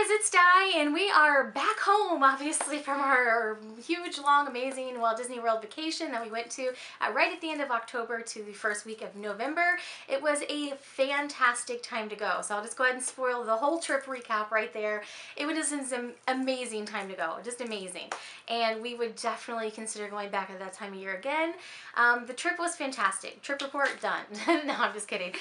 guys, it's Di, and we are back home, obviously, from our huge, long, amazing Walt Disney World vacation that we went to right at the end of October to the first week of November. It was a fantastic time to go, so I'll just go ahead and spoil the whole trip recap right there. It was an amazing time to go, just amazing, and we would definitely consider going back at that time of year again. The trip was fantastic. Trip report done. No, I'm just kidding.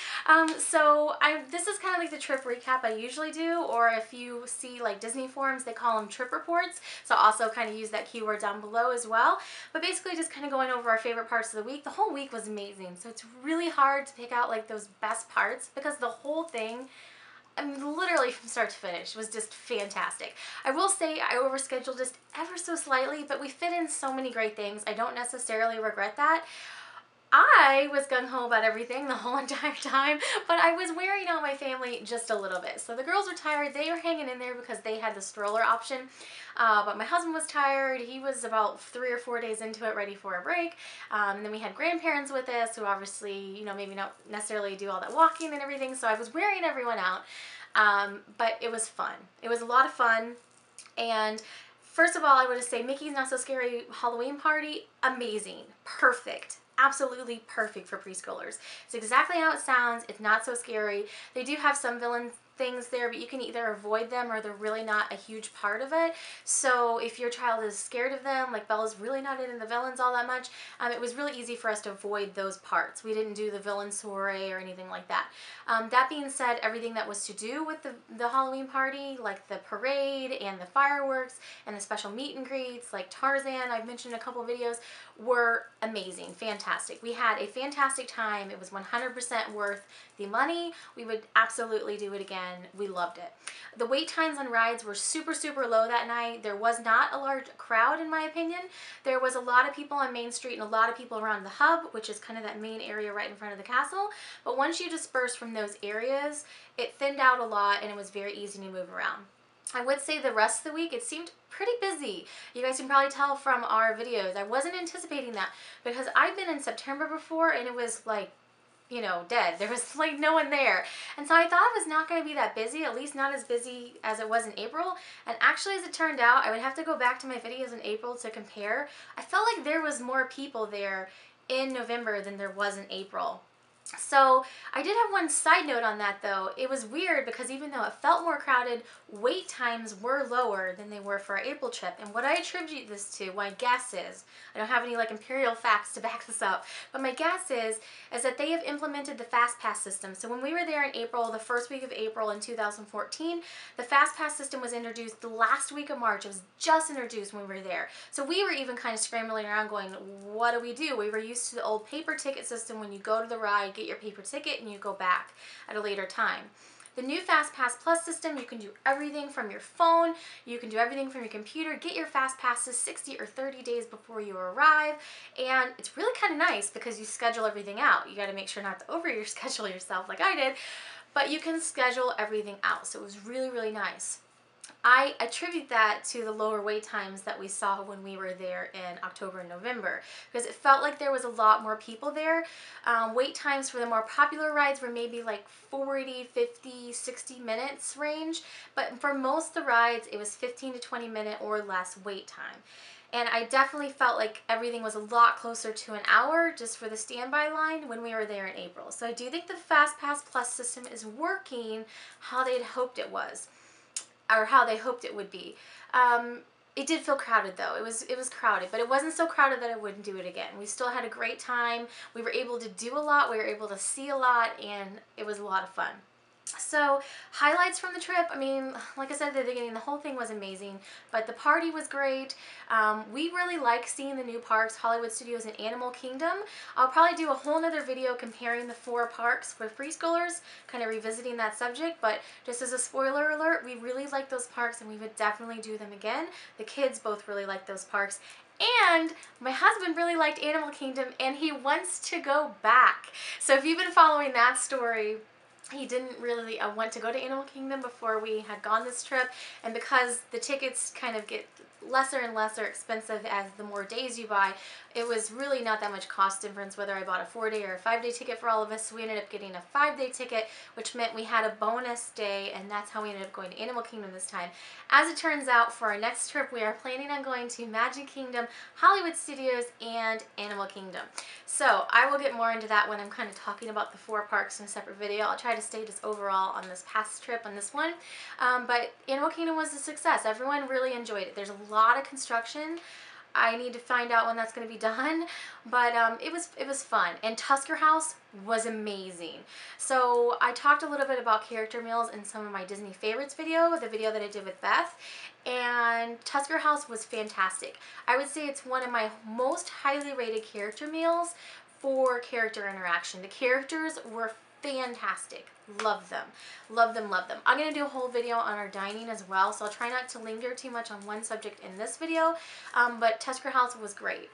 This is kind of like the trip recap I usually do, or if you see like Disney forums, they call them trip reports. So I'll also kind of use that keyword down below as well. But basically just kind of going over our favorite parts of the week. The whole week was amazing. So it's really hard to pick out like those best parts because the whole thing, I mean, literally from start to finish, was just fantastic. I will say I overscheduled just ever so slightly, but we fit in so many great things. I don't necessarily regret that. I was gung-ho about everything the whole entire time, but I was wearing out my family just a little bit. So the girls were tired. They were hanging in there because they had the stroller option, but my husband was tired. He was about 3 or 4 days into it, ready for a break. And then we had grandparents with us who obviously, you know, maybe not necessarily do all that walking and everything, so I was wearing everyone out, but it was fun. It was a lot of fun, and first of all, I would say Mickey's Not So Scary Halloween Party, amazing, perfect. Absolutely perfect for preschoolers. It's exactly how it sounds. It's not so scary. They do have some villain things there, but you can either avoid them or they're really not a huge part of it. So if your child is scared of them, like Bella's really not into the villains all that much, it was really easy for us to avoid those parts. We didn't do the villain soiree or anything like that. That being said, everything that was to do with the Halloween party, like the parade and the fireworks and the special meet and greets, like Tarzan, I've mentioned in a couple videos, were amazing, fantastic. We had a fantastic time. It was 100% worth the money. We would absolutely do it again. We loved it. The wait times on rides were super, super low that night. There was not a large crowd, in my opinion. There was a lot of people on Main Street and a lot of people around the hub, which is kind of that main area right in front of the castle. But once you dispersed from those areas, it thinned out a lot and it was very easy to move around. I would say the rest of the week, it seemed pretty busy. You guys can probably tell from our videos. I wasn't anticipating that because I've been in September before and it was like, you know, dead. There was like no one there. And so I thought it was not going to be that busy, at least not as busy as it was in April. And actually, as it turned out, I would have to go back to my videos in April to compare. I felt like there was more people there in November than there was in April. So I did have one side note on that though. It was weird because even though it felt more crowded, wait times were lower than they were for our April trip. And what I attribute this to, my guess is, I don't have any like imperial facts to back this up, but my guess is that they have implemented the FastPass system. So when we were there in April, the first week of April in 2014, the FastPass system was introduced the last week of March. It was just introduced when we were there. So we were even kind of scrambling around going, what do? We were used to the old paper ticket system when you go to the ride, get your paper ticket, and you go back at a later time. The new FastPass Plus system, you can do everything from your phone, you can do everything from your computer, get your FastPasses 60 or 30 days before you arrive, and it's really kind of nice because you schedule everything out. You got to make sure not to schedule yourself like I did, but you can schedule everything out, so it was really, really nice. I attribute that to the lower wait times that we saw when we were there in October and November because it felt like there was a lot more people there. Wait times for the more popular rides were maybe like 40, 50, 60 minutes range, but for most of the rides it was 15 to 20 minute or less wait time. And I definitely felt like everything was a lot closer to an hour just for the standby line when we were there in April. So I do think the FastPass Plus system is working how they'd hoped it was, or how they hoped it would be. It did feel crowded though. It was crowded, but it wasn't so crowded that I wouldn't do it again. We still had a great time. We were able to do a lot. We were able to see a lot, and it was a lot of fun. So highlights from the trip, I mean, like I said at the beginning, the whole thing was amazing, but the party was great. We really like seeing the new parks, Hollywood Studios and Animal Kingdom. I'll probably do a whole nother video comparing the 4 parks for preschoolers, kind of revisiting that subject, but just as a spoiler alert, we really like those parks and we would definitely do them again. The kids both really like those parks. And my husband really liked Animal Kingdom and he wants to go back. So if you've been following that story, he didn't really want to go to Animal Kingdom before we had gone this trip, and because the tickets kind of get lesser and lesser expensive as the more days you buy, it was really not that much cost difference whether I bought a 4-day or a 5-day ticket for all of us. So we ended up getting a 5-day ticket, which meant we had a bonus day, and that's how we ended up going to Animal Kingdom this time. As it turns out, for our next trip, we are planning on going to Magic Kingdom, Hollywood Studios, and Animal Kingdom. So I will get more into that when I'm kind of talking about the 4 parks in a separate video. I'll try to stay just overall on this past trip on this one. But Animal Kingdom was a success. Everyone really enjoyed it. There's a lot of construction. I need to find out when that's going to be done, but it was fun. And Tusker House was amazing. So I talked a little bit about character meals in some of my Disney favorites video, the video that I did with Beth, and Tusker House was fantastic. I would say it's one of my most highly rated character meals for character interaction. The characters were fantastic. Love them. Love them, love them. I'm going to do a whole video on our dining as well, so I'll try not to linger too much on one subject in this video, but Tusker House was great.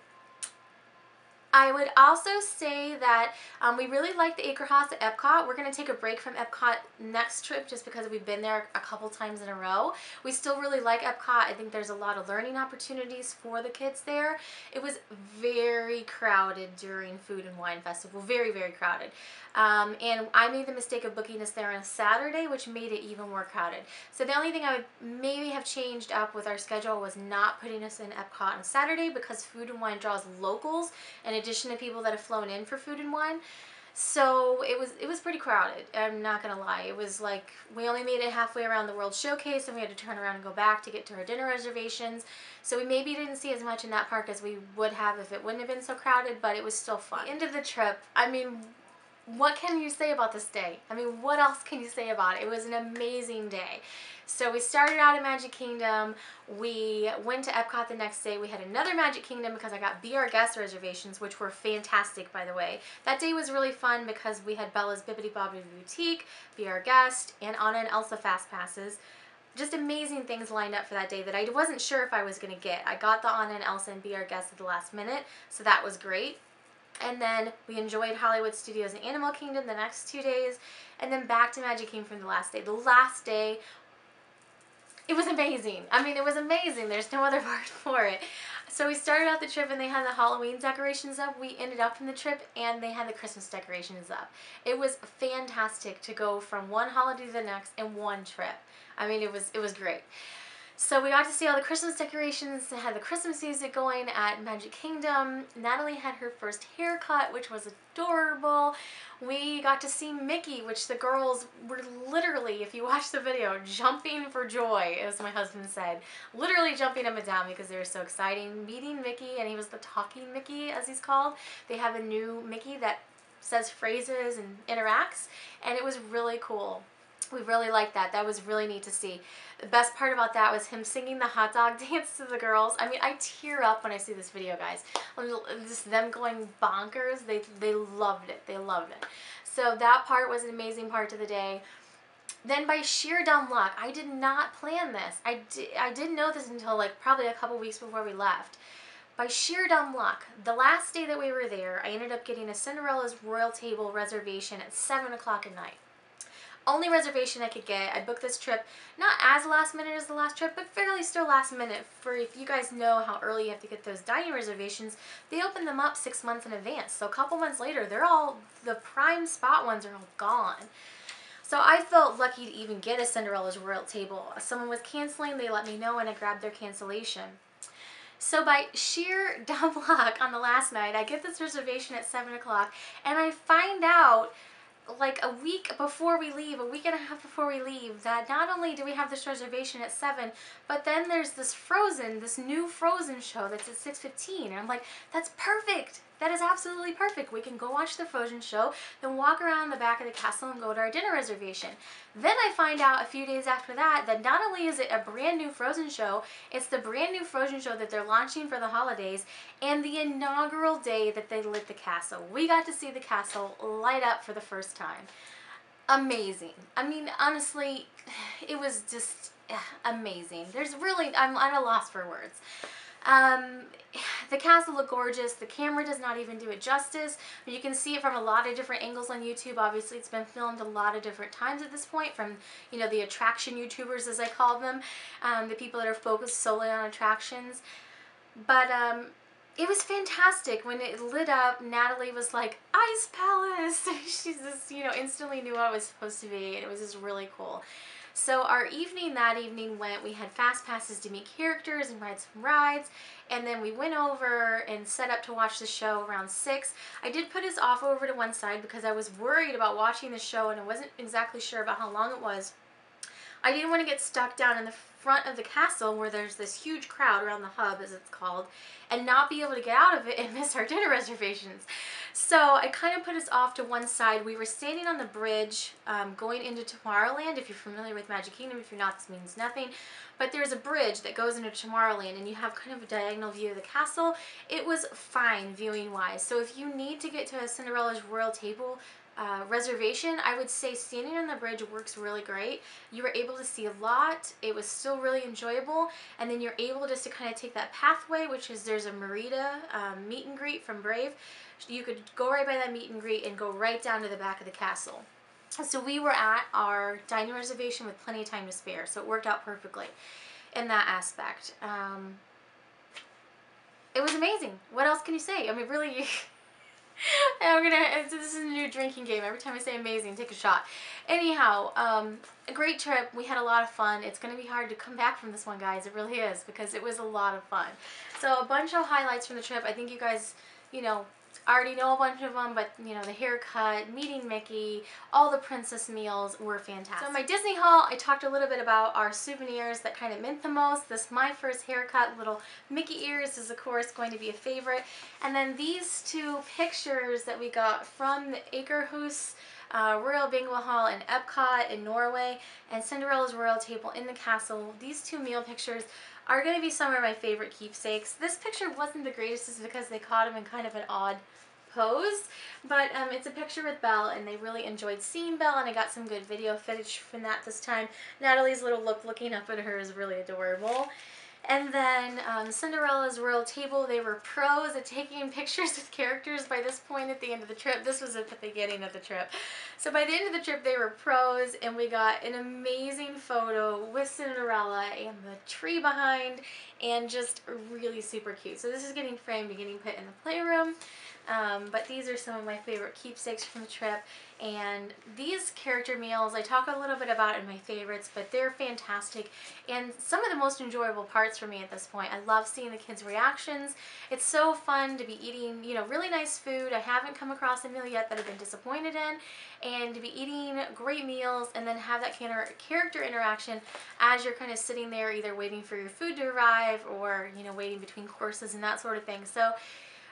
I would also say that we really like the Acre House at Epcot. We're going to take a break from Epcot next trip just because we've been there a couple times in a row. We still really like Epcot. I think there's a lot of learning opportunities for the kids there. It was very crowded during Food and Wine Festival. Very, very crowded. And I made the mistake of booking us there on a Saturday, which made it even more crowded. So the only thing I would maybe have changed up with our schedule was not putting us in Epcot on Saturday, because Food and Wine draws locals in addition to people that have flown in for Food and Wine. So it was pretty crowded. I'm not gonna lie. It was like we only made it halfway around the World Showcase, and we had to turn around and go back to get to our dinner reservations. So we maybe didn't see as much in that park as we would have if it wouldn't have been so crowded, but it was still fun. The end of the trip, I mean, what can you say about this day? I mean, what else can you say about it? It was an amazing day. So we started out at Magic Kingdom. We went to Epcot the next day. We had another Magic Kingdom because I got Be Our Guest reservations, which were fantastic, by the way. That day was really fun because we had Bella's Bibbidi Bobbidi Boutique, Be Our Guest, and Anna and Elsa FastPasses. Just amazing things lined up for that day that I wasn't sure if I was going to get. I got the Anna and Elsa and Be Our Guest at the last minute, so that was great. And then we enjoyed Hollywood Studios and Animal Kingdom the next 2 days, and then back to Magic Kingdom for the last day. The last day, it was amazing. I mean, it was amazing. There's no other word for it. So we started out the trip and they had the Halloween decorations up. We ended up in the trip and they had the Christmas decorations up. It was fantastic to go from one holiday to the next in one trip. I mean, it was great. So we got to see all the Christmas decorations. They had the Christmas music going at Magic Kingdom. Natalie had her first haircut, which was adorable. We got to see Mickey, which the girls were literally, if you watch the video, jumping for joy, as my husband said. Literally jumping up and down because they were so exciting. Meeting Mickey, and he was the talking Mickey, as he's called. They have a new Mickey that says phrases and interacts, and it was really cool. We really liked that. That was really neat to see. The best part about that was him singing the hot dog dance to the girls. I mean, I tear up when I see this video, guys. Just them going bonkers. They loved it. They loved it. So that part was an amazing part of the day. Then by sheer dumb luck, I did not plan this. I didn't know this until like probably a couple weeks before we left. By sheer dumb luck, the last day that we were there, I ended up getting a Cinderella's Royal Table reservation at 7 o'clock at night. Only reservation I could get. I booked this trip not as last minute as the last trip, but fairly still last minute. For if you guys know how early you have to get those dining reservations, they open them up 6 months in advance. So a couple months later, the prime spot ones are all gone. So I felt lucky to even get a Cinderella's Royal Table. Someone was canceling, they let me know, and I grabbed their cancellation. So by sheer dumb luck on the last night, I get this reservation at 7 o'clock, and I find out like a week before we leave, a week and a half before we leave, that not only do we have this reservation at 7, but then there's this new Frozen show that's at 6:15, and I'm like, that's perfect. That is absolutely perfect. We can go watch the Frozen show, then walk around the back of the castle and go to our dinner reservation. Then I find out a few days after that not only is it a brand new Frozen show, it's the brand new Frozen show that they're launching for the holidays, and the inaugural day that they lit the castle. We got to see the castle light up for the first time. Amazing. I mean, honestly, it was just amazing. I'm at a loss for words. The castle looked gorgeous. The camera does not even do it justice. You can see it from a lot of different angles on YouTube. Obviously, it's been filmed a lot of different times at this point from, you know, the attraction YouTubers, as I call them, the people that are focused solely on attractions. But It was fantastic. When it lit up, Natalie was like, Ice Palace! She's just, you know, instantly knew what it was supposed to be, and it was just really cool. So our evening that evening went, we had fast passes to meet characters and ride some rides, and then we went over and set up to watch the show around 6. I did put us off over to one side because I was worried about watching the show and I wasn't exactly sure about how long it was. I didn't want to get stuck down in the front of the castle where there's this huge crowd around the hub, as it's called, and not be able to get out of it and miss our dinner reservations. So I kind of put us off to one side. We were standing on the bridge going into Tomorrowland. If you're familiar with Magic Kingdom, if you're not, this means nothing. But there's a bridge that goes into Tomorrowland and you have kind of a diagonal view of the castle. It was fine viewing wise. So if you need to get to a Cinderella's Royal Table reservation, I would say standing on the bridge works really great. You were able to see a lot. It was still really enjoyable, and then you're able just to kind of take that pathway, which is there's a Merida meet and greet from Brave. You could go right by that meet and greet and go right down to the back of the castle. So we were at our dining reservation with plenty of time to spare, so it worked out perfectly in that aspect. It was amazing. What else can you say? I mean, really. This is a new drinking game. Every time I say amazing, take a shot. Anyhow, a great trip. We had a lot of fun. It's going to be hard to come back from this one, guys. It really is, because it was a lot of fun. So a bunch of highlights from the trip. I think you guys, you know, already know a bunch of them, but you know, the haircut, meeting Mickey, all the princess meals were fantastic. So my Disney haul, I talked a little bit about our souvenirs that kind of meant the most. This My First Haircut, little Mickey ears is of course going to be a favorite. And then these two pictures that we got from the Akerhus Royal Banquet Hall in Epcot in Norway and Cinderella's Royal Table in the castle. These two meal pictures are going to be some of my favorite keepsakes. This picture wasn't the greatest just because they caught him in kind of an odd pose, but it's a picture with Belle and they really enjoyed seeing Belle, and I got some good video footage from that this time. Natalie's little look looking up at her is really adorable. And then Cinderella's Royal Table, they were pros at taking pictures with characters by this point at the end of the trip. This was at the beginning of the trip. So by the end of the trip, they were pros, and we got an amazing photo with Cinderella and the tree behind, and just really super cute. So this is getting framed and getting put in the playroom. But these are some of my favorite keepsakes from the trip, and these character meals I talk a little bit about in my favorites, but they're fantastic and some of the most enjoyable parts for me at this point. I love seeing the kids' reactions. It's so fun to be eating, you know, really nice food. I haven't come across a meal yet that I've been disappointed in, and to be eating great meals and then have that character interaction as you're kind of sitting there either waiting for your food to arrive or, you know, waiting between courses and that sort of thing. So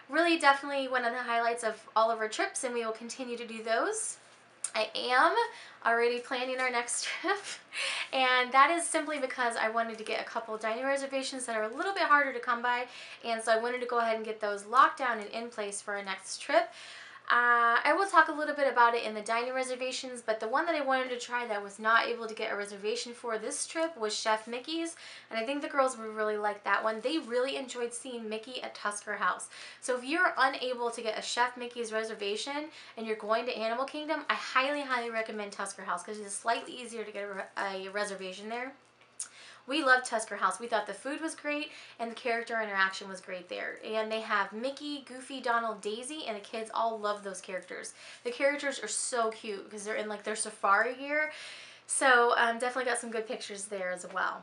really definitely one of the highlights of all of our trips, and we will continue to do those. I am already planning our next trip, and that is simply because I wanted to get a couple of dining reservations that are a little bit harder to come by, and so I wanted to go ahead and get those locked down and in place for our next trip. I will talk a little bit about it in the dining reservations, but the one that I wanted to try that I was not able to get a reservation for this trip was Chef Mickey's, and I think the girls would really like that one. They really enjoyed seeing Mickey at Tusker House. So if you're unable to get a Chef Mickey's reservation and you're going to Animal Kingdom, I highly, highly recommend Tusker House because it's slightly easier to get a reservation there. We loved Tusker House. We thought the food was great and the character interaction was great there. And they have Mickey, Goofy, Donald, Daisy, and the kids all love those characters. The characters are so cute because they're in like their safari gear. So definitely got some good pictures there as well.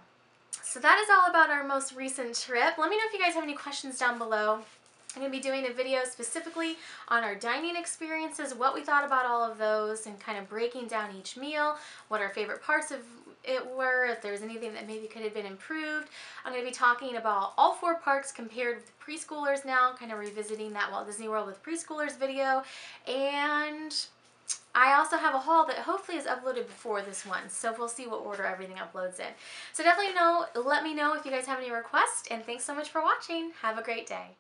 So that is all about our most recent trip. Let me know if you guys have any questions down below. I'm going to be doing a video specifically on our dining experiences, what we thought about all of those, and kind of breaking down each meal, what our favorite parts of it were, if there's anything that maybe could have been improved. I'm going to be talking about all 4 parks compared with preschoolers now, kind of revisiting that Walt Disney World with preschoolers video, and I also have a haul that hopefully is uploaded before this one, so we'll see what order everything uploads in. So definitely let me know if you guys have any requests, and thanks so much for watching. Have a great day.